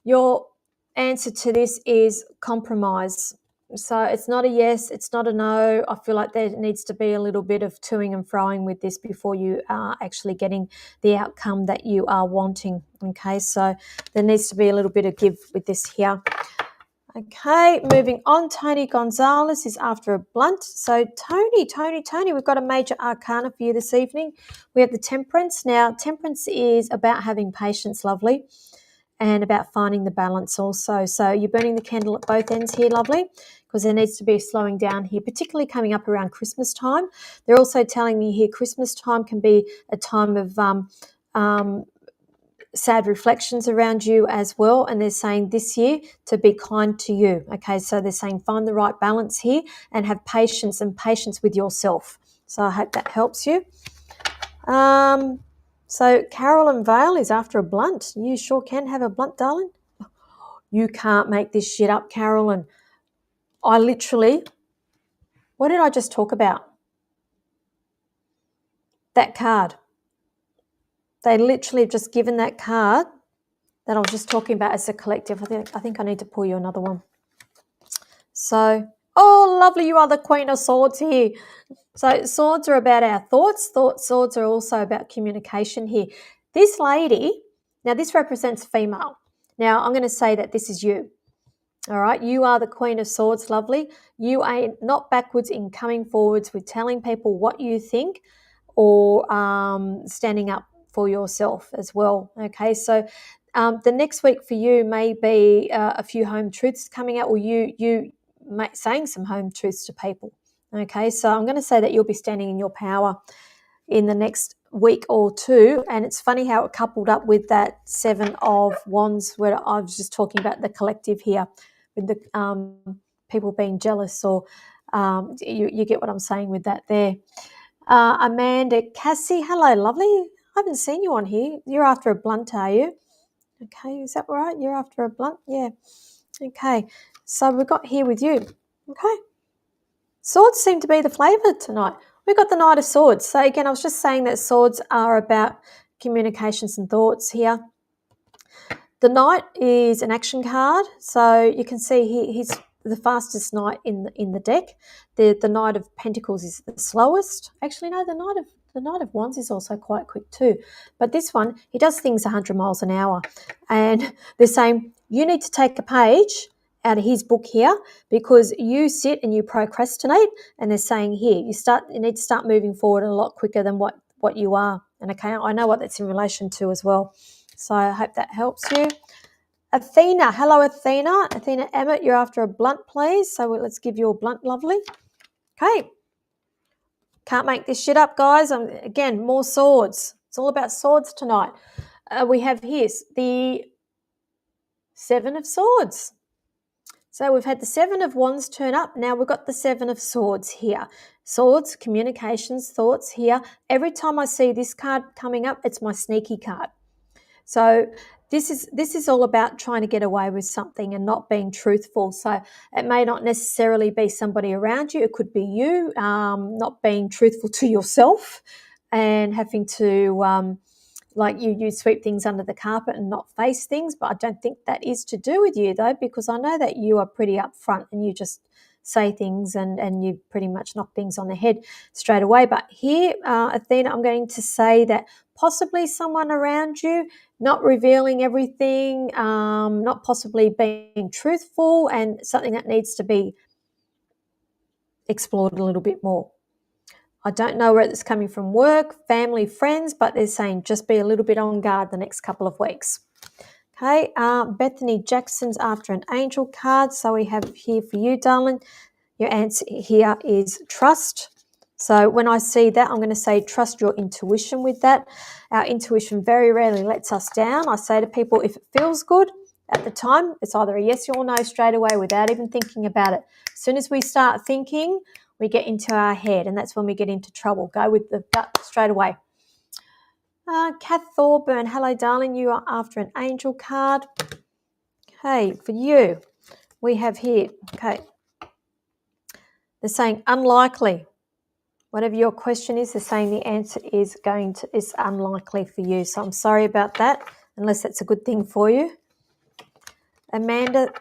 your answer to this is compromise. So it's not a yes, it's not a no. I feel like there needs to be a little bit of toing and froing with this before you are actually getting the outcome that you are wanting. Okay, so there needs to be a little bit of give with this here. Okay, moving on. Tony Gonzalez is after a blunt. So Tony, we've got a major arcana for you this evening. We have the Temperance. Now, Temperance is about having patience, lovely, and about finding the balance also. So you're burning the candle at both ends here, lovely, because there needs to be a slowing down here, particularly coming up around Christmas time. They're also telling me here Christmas time can be a time of sad reflections around you as well, and they're saying this year to be kind to you. Okay, so they're saying find the right balance here and have patience with yourself. So I hope that helps you. So Carolyn Vale is after a blunt. You sure can have a blunt, darling. You can't make this shit up, Carolyn. I literally, what did I just talk about? That card. They literally have just given that card that I was just talking about as a collective. I think I need to pull you another one. So, oh, lovely, you are the Queen of Swords here. So swords are about our thoughts. Swords are also about communication here. This lady, now this represents female. Now I'm going to say that this is you. All right, you are the Queen of Swords, lovely. You are not backwards in coming forwards with telling people what you think or standing up for yourself as well. Okay, so the next week for you may be a few home truths coming out, or you saying some home truths to people. Okay, so I'm going to say that you'll be standing in your power in the next week or two. And it's funny how it coupled up with that 7 of Wands, where I was just talking about the collective here with the people being jealous, or you get what I'm saying with that there. Amanda Cassie, hello, lovely. I haven't seen you on here. You're after a blunt, are you? Okay, is that right? You're after a blunt? Yeah. Okay, so we've got here with you. Okay. Swords seem to be the flavour tonight. We've got the Knight of Swords. So again, I was just saying that swords are about communications and thoughts here. The Knight is an action card. So you can see he's the fastest knight in the deck. The Knight of Pentacles is the slowest. Actually, no, the Knight of Wands is also quite quick too. But this one, he does things 100 miles an hour. And they're saying, you need to take a page out of his book here, because you sit and you procrastinate, and they're saying here, you need to start moving forward a lot quicker than what you are. And okay, I know what that's in relation to as well. So I hope that helps you. Athena, hello Athena. Athena Emmett, you're after a blunt, please. So let's give you a blunt, lovely. Okay. Can't make this shit up, guys. Again, more swords. It's all about swords tonight. We have here the 7 of Swords. So we've had the 7 of Wands turn up. Now we've got the 7 of Swords here. Swords, communications, thoughts here. Every time I see this card coming up, it's my sneaky card. So this is all about trying to get away with something and not being truthful. So it may not necessarily be somebody around you. It could be you not being truthful to yourself and having to like you sweep things under the carpet and not face things. But I don't think that is to do with you, though, because I know that you are pretty upfront and you just say things and you pretty much knock things on the head straight away. But here, Athena, I'm going to say that possibly someone around you not revealing everything, not possibly being truthful, and something that needs to be explored a little bit more. I don't know where it's coming from, work, family, friends, but they're saying just be a little bit on guard the next couple of weeks. Okay, Bethany Jackson's after an angel card. So we have here for you, darling, your answer here is trust. So when I see that, I'm going to say trust your intuition with that. Our intuition very rarely lets us down. I say to people, if it feels good at the time, it's either a yes or no straight away without even thinking about it. As soon as we start thinking, we get into our head, and that's when we get into trouble. Go with the gut straight away. Kath Thorburn, hello, darling. You are after an angel card. Okay, for you, we have here, okay, they're saying unlikely. Whatever your question is, they're saying the answer is unlikely for you. So I'm sorry about that, unless that's a good thing for you. Amanda,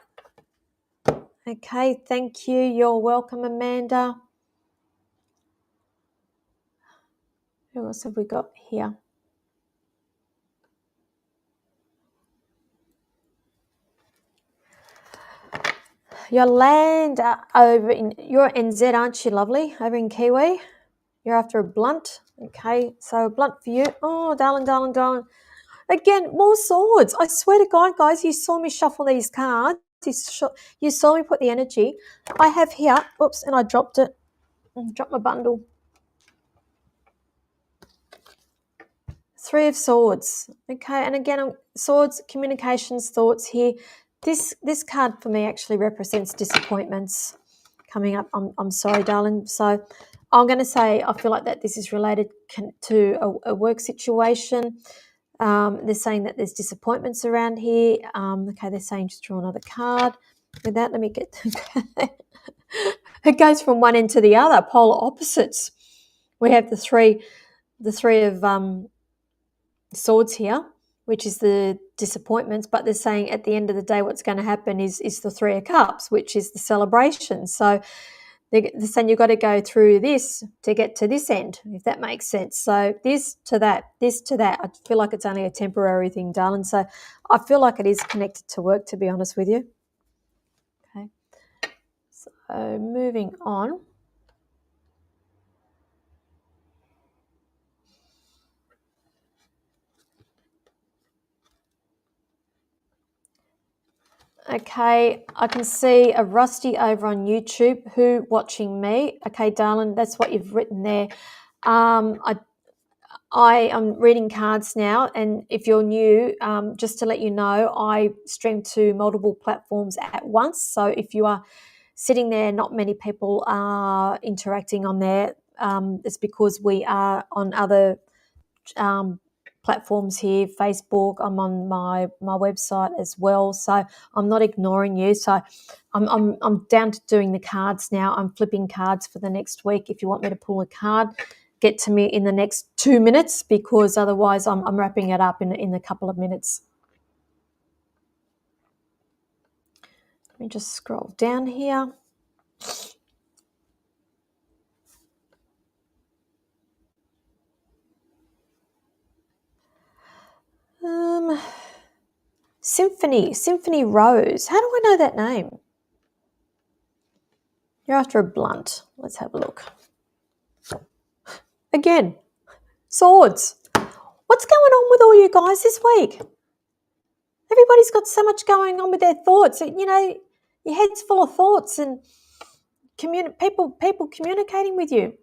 okay, thank you. You're welcome, Amanda. Who else have we got here? Yolanda, you're NZ, aren't you, lovely? Over in Kiwi. You're after a blunt. Okay, so a blunt for you. Oh, darling, darling, darling. Again, more swords. I swear to God, guys, you saw me shuffle these cards. You saw me put the energy. I have here, oops, and I dropped it. Dropped my bundle. Three of Swords. Okay, and again, swords, communications, thoughts here. This card for me actually represents disappointments coming up. I'm sorry, darling. So I'm going to say I feel like that this is related to a work situation. They're saying that there's disappointments around here. Okay, they're saying just draw another card. With that, let me get it goes from one end to the other, polar opposites. We have the three of Swords here, which is the disappointments, but they're saying at the end of the day what's going to happen is the Three of Cups, which is the celebration. So they're saying you've got to go through this to get to this end, if that makes sense. So this to that. I feel like it's only a temporary thing, darling. So I feel like it is connected to work, to be honest with you. Okay. So moving on. Okay, I can see a Rusty over on YouTube. Who watching me? Okay, darling, that's what you've written there. I am reading cards now, and if you're new, just to let you know, I stream to multiple platforms at once. So if you are sitting there, not many people are interacting on there. It's because we are on other platforms here, Facebook. I'm on my website as well, so I'm not ignoring you. So I'm down to doing the cards now. I'm flipping cards for the next week. If you want me to pull a card, get to me in the next 2 minutes, because otherwise I'm wrapping it up in a couple of minutes. Let me just scroll down here. Symphony Rose. How do I know that name? You're after a blunt. Let's have a look. Again, Swords. What's going on with all you guys this week? Everybody's got so much going on with their thoughts. You know, your head's full of thoughts and people communicating with you.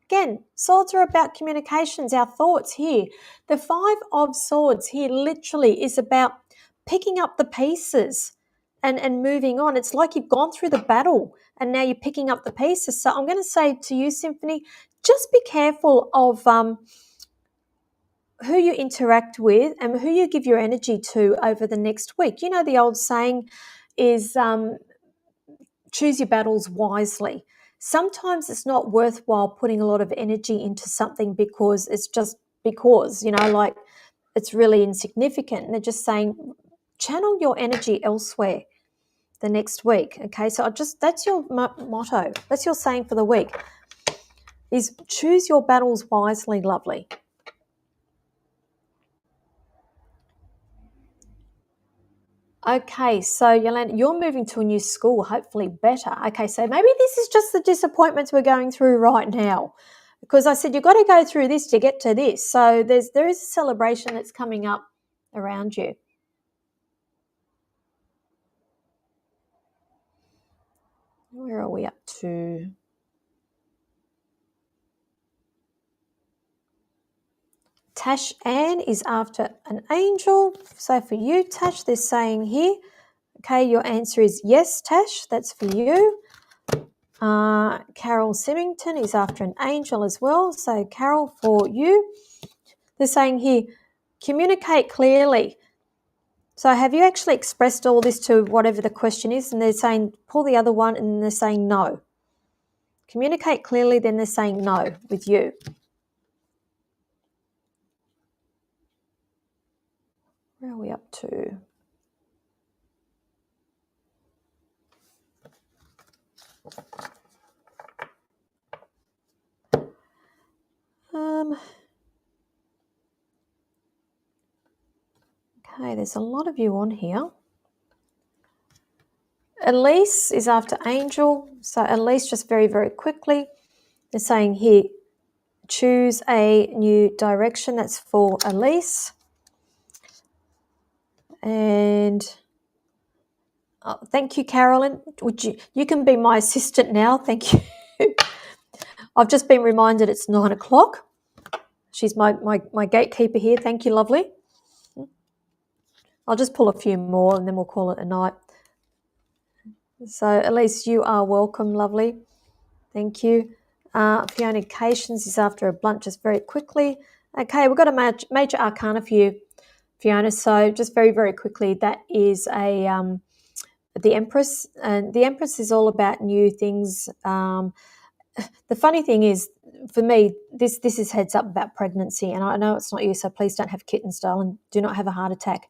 Again, swords are about communications, our thoughts here. The Five of Swords here literally is about picking up the pieces and moving on. It's like you've gone through the battle and now you're picking up the pieces. So I'm going to say to you, Symphony, just be careful of who you interact with and who you give your energy to over the next week. You know, the old saying is choose your battles wisely. Sometimes it's not worthwhile putting a lot of energy into something because it's just because, you know, like it's really insignificant. And they're just saying channel your energy elsewhere the next week. Okay, so that's your motto. That's your saying for the week is choose your battles wisely, lovely. Okay, so Yolanda, you're moving to a new school, hopefully better. Okay, so maybe this is just the disappointments we're going through right now, because I said you've got to go through this to get to this. So there is a celebration that's coming up around you. Where are we up to? Tash Ann is after an angel. So for you, Tash, they're saying here, okay, your answer is yes, Tash, that's for you. Carol Symington is after an angel as well. So Carol, for you. They're saying here, communicate clearly. So have you actually expressed all this to whatever the question is? And they're saying, pull the other one, and they're saying no. Communicate clearly, then they're saying no with you. Where are we up to? Okay, there's a lot of you on here. Elise is after Angel. So Elise, just very, very quickly, they're saying here, choose a new direction. That's for Elise. And thank you, Carolyn. You can be my assistant now. Thank you. I've just been reminded it's 9 o'clock. She's my gatekeeper here. Thank you, lovely. I'll just pull a few more and then we'll call it a night. So at least you are welcome, lovely. Thank you. Fiona Cations is after a blunt just very quickly. Okay, we've got a major arcana for you, Fiona. So just very, very quickly, that is the Empress. And the Empress is all about new things. The funny thing is, for me, this is heads up about pregnancy. And I know it's not you, so please don't have kittens, darling. Do not have a heart attack.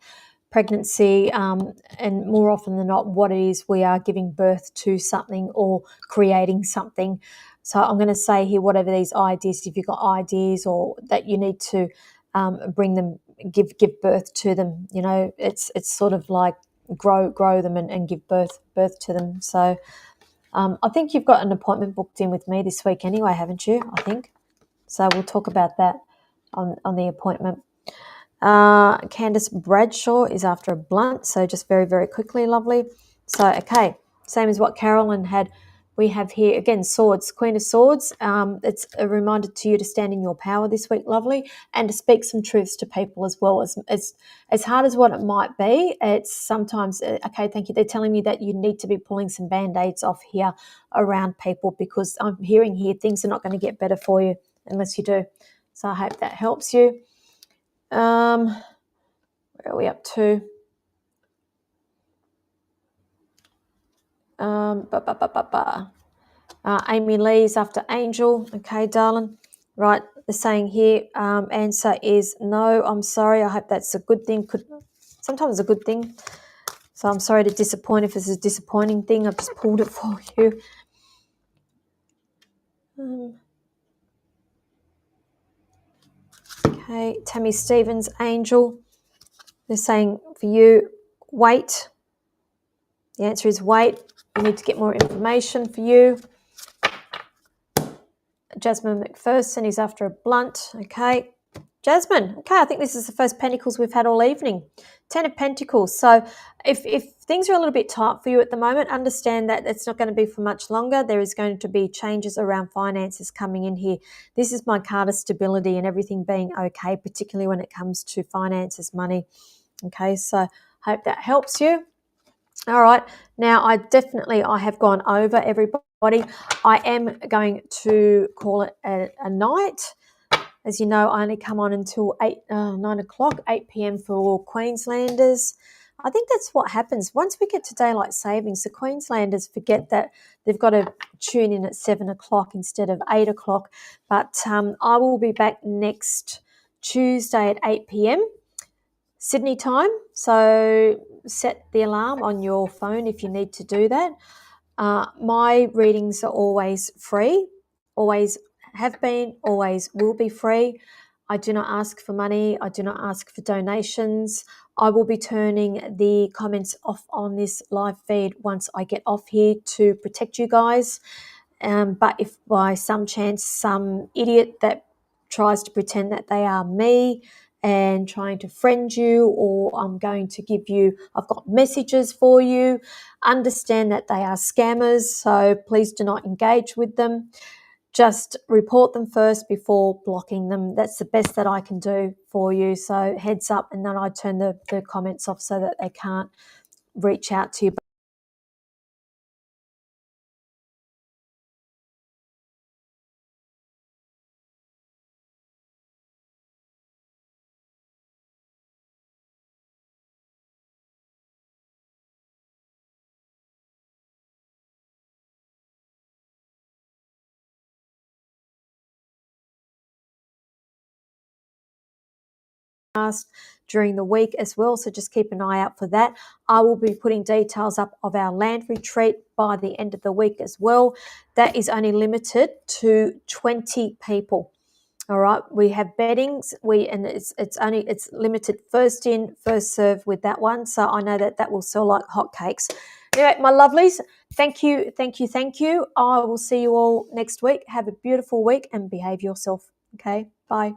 Pregnancy, and more often than not, what it is, we are giving birth to something or creating something. So I'm going to say here, whatever these ideas, if you've got ideas or that you need to bring them, give birth to them, you know, it's sort of like grow them and give birth to them. So I think you've got an appointment booked in with me this week anyway, haven't you? I think. So we'll talk about that on the appointment. Candace Bradshaw is after a blunt, so just very, very quickly, lovely. So, okay, same as what Carolyn had. We have here, again, swords, Queen of Swords. It's a reminder to you to stand in your power this week, lovely, and to speak some truths to people as well. As hard as what it might be, it's sometimes, okay, thank you, they're telling me that you need to be pulling some Band-Aids off here around people, because I'm hearing here things are not going to get better for you unless you do. So I hope that helps you. Where are we up to? Amy Lee's after Angel. Okay, darling. Right, the saying here, answer is no, I'm sorry. I hope that's a good thing. Sometimes a good thing. So I'm sorry to disappoint if it's a disappointing thing. I've just pulled it for you. Okay, Tammy Stevens, Angel. They're saying for you, wait. The answer is wait. We need to get more information for you. Jasmine McPherson is after a blunt. Okay. Jasmine. Okay, I think this is the first Pentacles we've had all evening. 10 of Pentacles. So if things are a little bit tight for you at the moment, understand that it's not going to be for much longer. There is going to be changes around finances coming in here. This is my card of stability and everything being okay, particularly when it comes to finances, money. Okay, so hope that helps you. All right. Now, I have gone over everybody. I am going to call it a night. As you know, I only come on until 9 o'clock, 8 p.m. for Queenslanders. I think that's what happens. Once we get to daylight savings, the Queenslanders forget that they've got to tune in at 7 o'clock instead of 8 o'clock. But I will be back next Tuesday at 8 p.m. Sydney time. So set the alarm on your phone if you need to do that. My readings are always free, always have been, always will be free. I do not ask for money. I do not ask for donations. I will be turning the comments off on this live feed once I get off here to protect you guys. But if by some chance some idiot that tries to pretend that they are me and trying to friend you, or I'm going to give you, I've got messages for you, understand that they are scammers, so please do not engage with them. Just report them first before blocking them. That's the best that I can do for you. So heads up, and then I turn the comments off so that they can't reach out to you. During the week as well, so just keep an eye out for that. I will be putting details up of our land retreat by the end of the week as well. That is only limited to 20 people. All right, we have beddings. It's limited first in, first serve with that one. So I know that will sell like hotcakes. Anyway, my lovelies, thank you. I will see you all next week. Have a beautiful week and behave yourself. Okay, bye.